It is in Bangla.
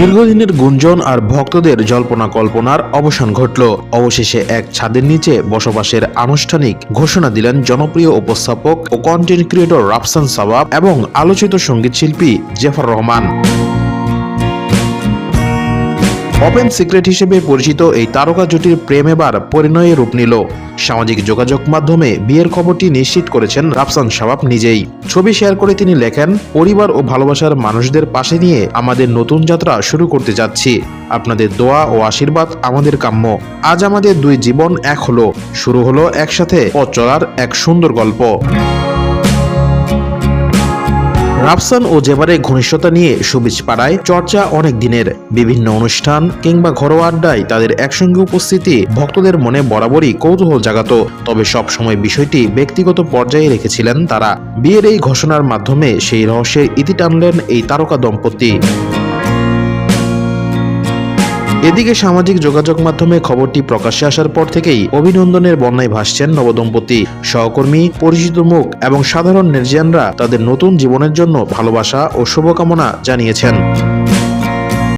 দীর্ঘদিনের গুঞ্জন আর ভক্তদের জল্পনা কল্পনার অবসান ঘটল। অবশেষে এক ছাদের নিচে বসবাসের আনুষ্ঠানিক ঘোষণা দিলেন জনপ্রিয় উপস্থাপক ও কন্টেন্ট ক্রিয়েটর রাফসান সাওয়াব এবং আলোচিত সঙ্গীত শিল্পী জেফার রহমান। ওপেন সিক্রেট হিসেবে পরিচিত এই তারকা জুটির প্রেম এবার পরিণয়ে রূপ নিল। সামাজিক যোগাযোগ মাধ্যমে বিয়ের খবরটি নিশ্চিত করেছেন রাফসান সাওয়াব নিজেই। ছবি শেয়ার করে তিনি লেখেন, পরিবার ও ভালোবাসার মানুষদের পাশে নিয়ে আমাদের নতুন যাত্রা শুরু করতে যাচ্ছি। আপনাদের দোয়া ও আশীর্বাদ আমাদের কাম্য। আজ আমাদের দুই জীবন এক হলো, শুরু হলো একসাথে পথ চলার এক সুন্দর গল্প। রাফসান ও জেফারের ঘনিষ্ঠতা নিয়ে শোবিজ পাড়ায় চর্চা অনেক দিনের। বিভিন্ন অনুষ্ঠান কিংবা ঘরোয়া আড্ডায় তাদের একসঙ্গে উপস্থিতি ভক্তদের মনে বরাবরই কৌতূহল জাগাতো। তবে সব সময় বিষয়টি ব্যক্তিগত পর্যায়ে রেখেছিলেন তারা। বিয়ের এই ঘোষণার মাধ্যমে সেই রহস্যের ইতি টানলেন এই তারকা দম্পতি। এদিকে সামাজিক যোগাযোগ মাধ্যমে খবরটি প্রকাশ্যে আসার পর থেকেই অভিনন্দনের বন্যায় ভাসছেন নবদম্পতি। সহকর্মী, পরিচিত মুখ এবং সাধারণ নেটিজেনরা তাদের নতুন জীবনের জন্য ভালোবাসা ও শুভকামনা জানিয়েছেন।